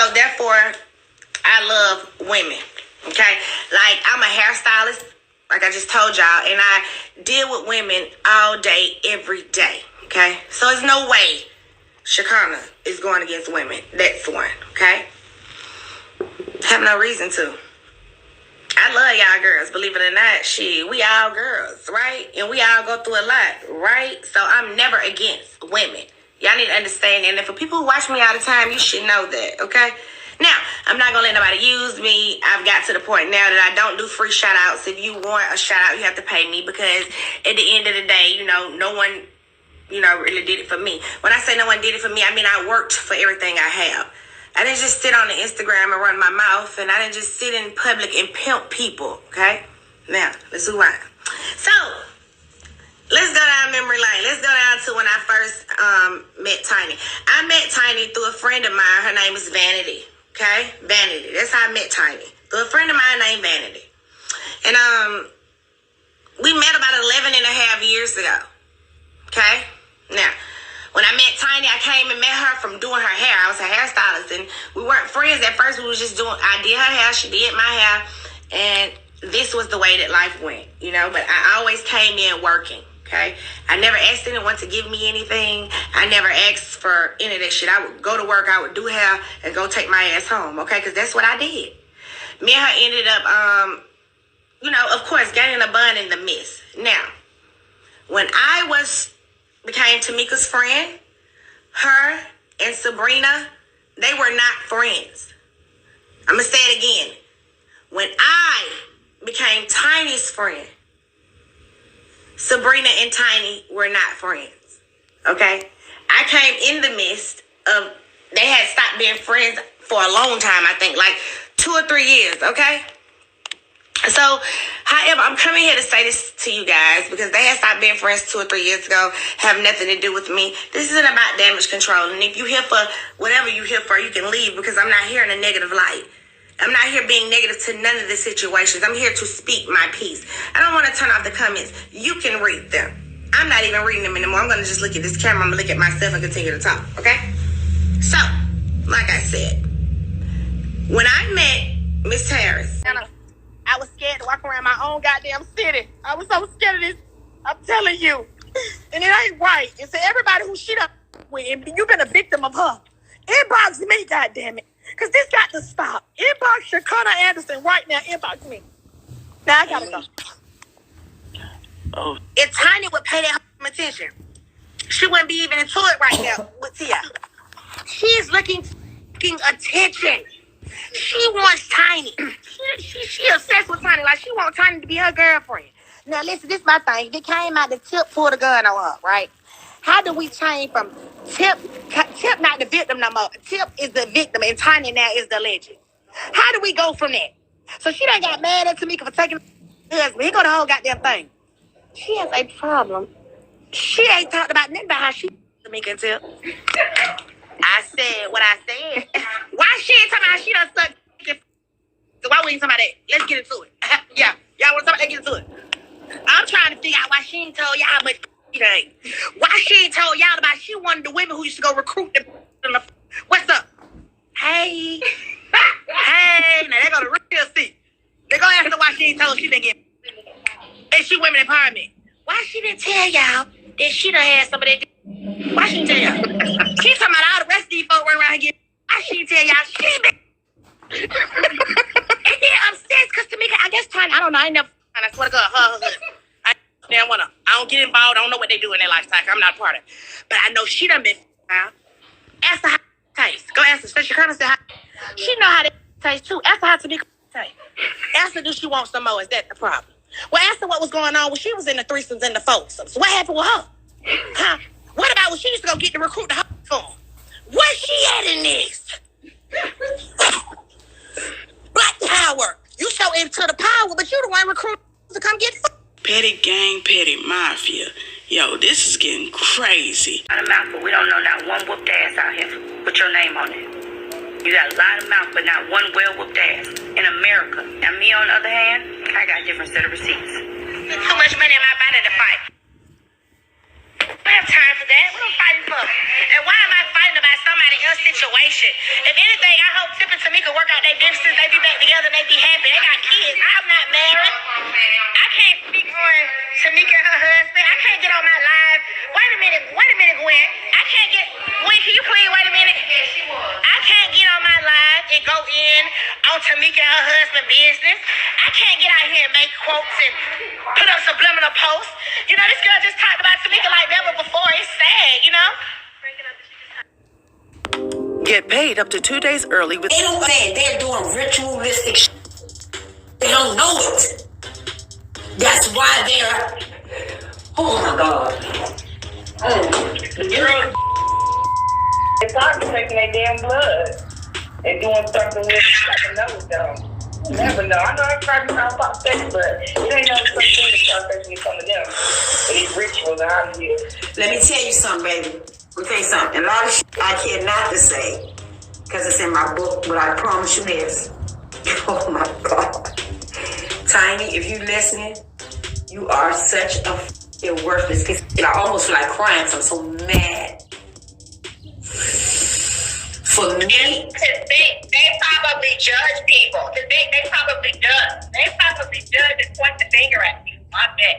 So therefore, I love women. Okay? Like, I'm a hairstylist, like I just told y'all, and I deal with women all day, every day. Okay? So there's no way Shekinah is going against women. That's one. Okay? Have no reason to. I love y'all girls, believe it or not. Shit, we all girls, right? And we all go through a lot, right? So I'm never against women. Y'all need to understand. And for people who watch me all the time, you should know that, okay? Now, I'm not going to let nobody use me. I've got to the point now that I don't do free shout-outs. If you want a shout-out, you have to pay me, because at the end of the day, no one, really did it for me. When I say no one did it for me, I mean I worked for everything I have. I didn't just sit on the Instagram and run my mouth, and I didn't just sit in public and pimp people, okay? Now, let's move on. So, let's go down memory lane. Let's go down to when I first met Tiny. I met Tiny through a friend of mine. Her name is Vanity, okay? Vanity. That's how I met Tiny. Through a friend of mine named Vanity. And we met about 11 and a half years ago, okay? Now, when I met Tiny, I came and met her from doing her hair. I was a hairstylist, and we weren't friends at first. We was just I did her hair, she did my hair, and this was the way that life went, But I always came in working, okay? I never asked anyone to give me anything. I never asked for any of that shit. I would go to work, I would do hair, and go take my ass home, okay? Because that's what I did. Me and her ended up, of course, gaining a bond in the midst. Now, when I became Tamika's friend, her and Sabrina, they were not friends. I'm going to say it again. When I became Tiny's friend, Sabrina and Tiny were not friends. Okay? I came in the midst of, they had stopped being friends for a long time, I think, like 2 or 3 years, okay? So, however, I'm coming here to say this to you guys because they had stopped being friends 2 or 3 years ago, have nothing to do with me. This isn't about damage control. And if you're here for whatever you're here for, you can leave, because I'm not here in a negative light. I'm not here being negative to none of the situations. I'm here to speak my piece. I don't want to turn off the comments. You can read them. I'm not even reading them anymore. I'm going to just look at this camera. I'm going to look at myself and continue to talk, okay? So, like I said, when I met Miss Harris, I was scared to walk around my own goddamn city. I was so scared of this. I'm telling you. And it ain't right. It's everybody who she done with, and you've been a victim of her. Inbox me, goddammit. Because this got to stop. Inbox Shekinah Anderson right now. Inbox me. Now I gotta go. Oh. If Tiny would pay that attention, she wouldn't be even into it right now with Tia. She's looking attention. She wants Tiny. She obsessed with Tiny. Like, she wants Tiny to be her girlfriend. Now, listen, this is my thing. They came out, the Tip pulled the gun on her, right? How do we change from Tip not the victim no more? Tip is the victim, and Tiny now is the legend. How do we go from that? So she done got mad at Tamika for taking her husband. He got the whole goddamn thing. She has a problem. She ain't talked about nothing about how she Tamika and Tip. I said what I said. Why she ain't talking about how she done sucked? So why we ain't talking about that? Let's get into it. Yeah, y'all want to talk about that? Get into it. I'm trying to figure out why she ain't told y'all how much she ain't. Why she ain't told y'all about she one of the women who used to go recruit them. What's up? Hey. Hey. Now they go to real seat. They go ask her why she ain't told she didn't get. And she women empowerment. Why she didn't tell y'all that she done had some of that? Why she didn't tell y'all? She talking about all the rest of these folks running around here. Why she didn't tell y'all she been? And then upstairs, because Tamika, I guess Tiny, I don't know, I ain't never, I swear to God, I don't get involved, I don't know what they do in their lifestyle, I'm not a part of it. But I know she done been out. Ask her how it tastes. Go ask her, especially kind of say how, she know how they taste too. Ask her how Tamika tastes. Ask her, do she want some more? Is that the problem? Well, ask her what was going on when she was in the threesomes and the foursomes. What happened with her? Huh? What about when she used to go get to recruit the for? Where's she at in this? Black power. You so into the power, but you the one recruiting to come get petty gang, petty mafia. Yo, this is getting crazy. A lot of mouth, but we don't know not one whooped ass out here. Put your name on it. You got a lot of mouth, but not one well whooped ass in America. Now me, on the other hand, I got a different set of receipts. Too much money in my body to fight. I have have time for that. What am I fighting for? And why am I fighting about somebody else's situation? If anything, I hope Tip and Tamika work out their differences. They be back together and they be happy. They got kids. I'm not married. I can't speak on Tamika and her husband. I can't get on my live. Wait a minute, Gwen. I can't get. Gwen, can you please wait a minute? I can't get on my live and go in on Tamika and her husband business. I can't get out here and make quotes and put up subliminal posts. You know, this girl just talked about Tamika like never before. It's sad, you know? Get paid up to 2 days early with... They don't understand. They're doing ritualistic shit. They don't know it. That's why they're... Oh, my God. The girls, they probably taking their damn blood and doing something with it. I know with them. You never know. I know it's probably not prosthetic, but it ain't no such thing as prosthetic when it comes to them. But these rituals are out here. Let me tell you something, baby. Let me tell you something. A lot of shit I care not to say because it's in my book, but I promise you this. Oh, my God. Tiny, if you listening, you are such a worthless piece. I almost feel like crying, so I'm so mad. For me, They probably judge people. They probably judge. They probably judge and point the finger at you. I bet.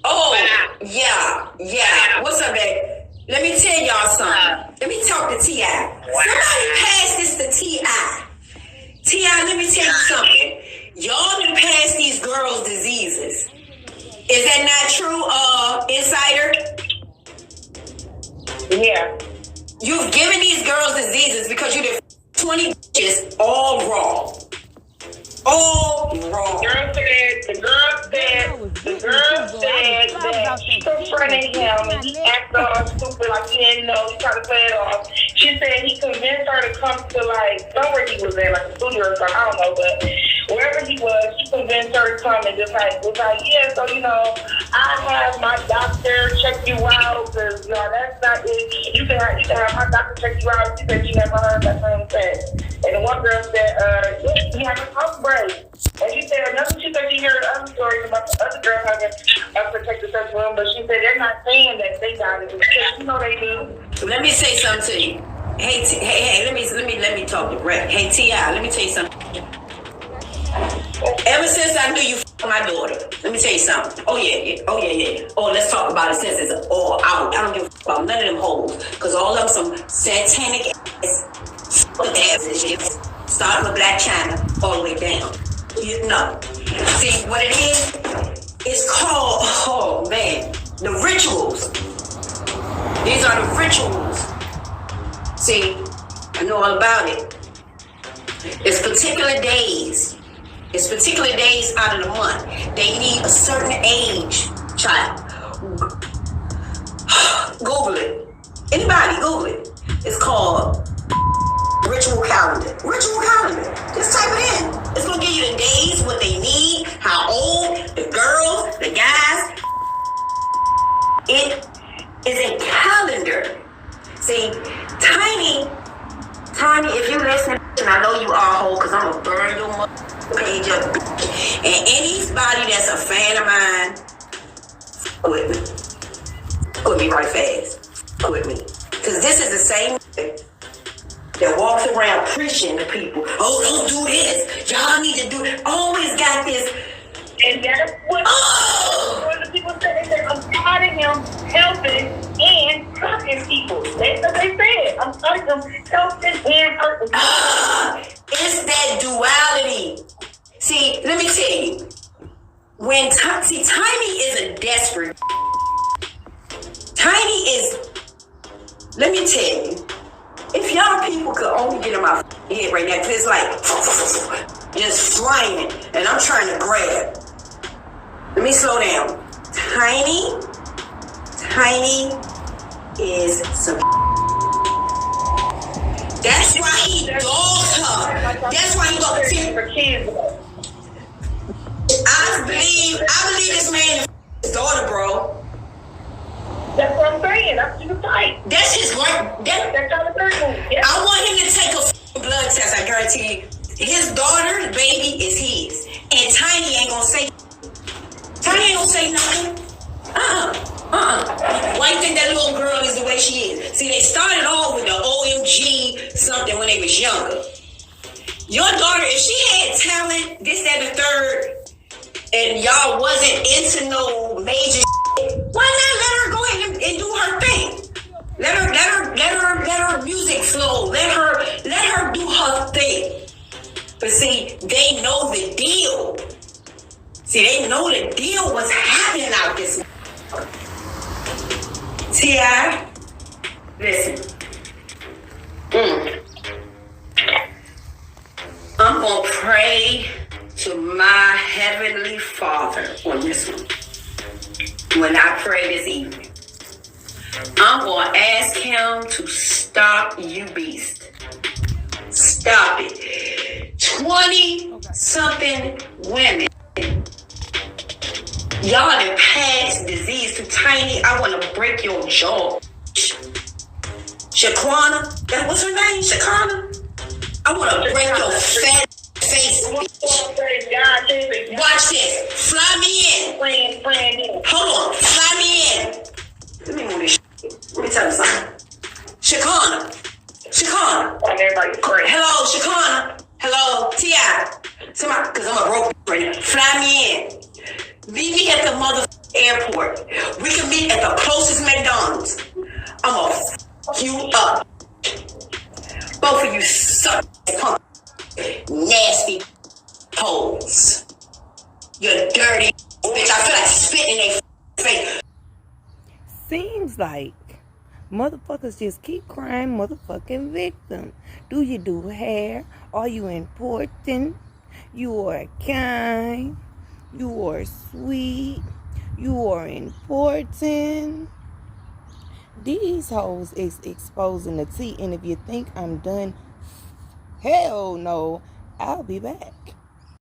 oh, yeah. What's up, baby? Let me tell y'all something. Let me talk to T.I. Somebody pass this to T.I. T.I., let me tell you something. Y'all done pass these girls diseases. Is that not true, Insider? Yeah. You've given these girls diseases because you did 20 bitches all wrong. All wrong. The girl said that she confronted him and he acted all stupid like he didn't know. He tried to play it off. She said he convinced her to come to like somewhere he was at, like a studio or something. I don't know, but wherever he was, she convinced her to come and just like was like, yeah, so you know, I have my doctor check you out because you know that's not it. You can have my doctor check you out. She said she never heard that same thing. And the one girl said, yeah, he had a outbreak. And she said she said she heard other stories about the other girl having a protective sex room, but she said they're not saying that they got it. You know they do. Let me say something to you. Hey, let me talk to Brett. Hey, T.I., let me tell you something. Ever since I knew you my daughter, let me tell you something. Oh yeah. Oh, let's talk about it since it's all out. I don't give a about none of them hoes, because all of them some satanic ass shit. Starting with Black China all the way down. You know. See what it is? It's called, oh man, the rituals. These are the rituals. See, I know all about it. It's particular days. It's particular days out of the month. They need a certain age, child. Google it. Anybody, Google it. It's called ritual calendar. Ritual calendar. Just type it in. It's gonna give you the days, what they need, how old, the girls, the guys. It is a calendar. See, Tiny, if you listen, and I know you are whole, because I'm gonna burn your page up. And anybody that's a fan of mine, with me right fast. With me. Because this is the same that walks around preaching to people. Oh, don't do this. Y'all need to do it. Always got this. And that's what the people say. I'm tired of him helping and hurting people. That's what they said. I'm tired of him helping and hurting people. It's that duality. See, let me tell you. Tiny is a desperate. Tiny is, let me tell you, if y'all people could only get in my head right now, because it's like just flying, and I'm trying to grab. Let me slow down. Tiny is some. That's why he dogs her. That's why he dogs her. I believe this man is his daughter, bro. That's what I'm saying. That's his type. That's his right. That's kind of person. Yeah. I want him to take a blood test. I guarantee you, his daughter's baby is his, and Tiny ain't gonna say. Tiny ain't gonna say nothing. Why you think that little girl is the way she is? See, they started off with the OMG something when they was younger. Your daughter, if she had talent, this, that, and the third, and y'all wasn't into no major shit, why not let her go ahead and do her thing? Let her music flow. Let her do her thing. But see, they know the deal. See, they know the deal was happening out this. T.I., listen. I'm going to pray to my Heavenly Father on this one. When I pray this evening, I'm going to ask him to stop you beast. Stop it. 20-something women. Y'all done passed disease too tiny. I want to break your jaw. Shekinah, that was her name? Shekinah? I want to break your fat face, bitch. Watch this. Fly me in. Hold on. Fly me in. Let me move this shit. Let me tell you something. Shekinah. Hello, Shekinah. Hello, T.I. Somebody, because I'm a broke right now. Fly me in. Meet me at the mother airport. We can meet at the closest McDonald's. I'm gonna f you up. Both of you suck punk, nasty hoes. You're dirty bitch. I feel like spitting in their face. Seems like motherfuckers just keep crying motherfucking victim. Do you do hair? Are you important? You are kind. You are sweet. You are important. These hoes is exposing the tea. And if you think I'm done, hell no. I'll be back.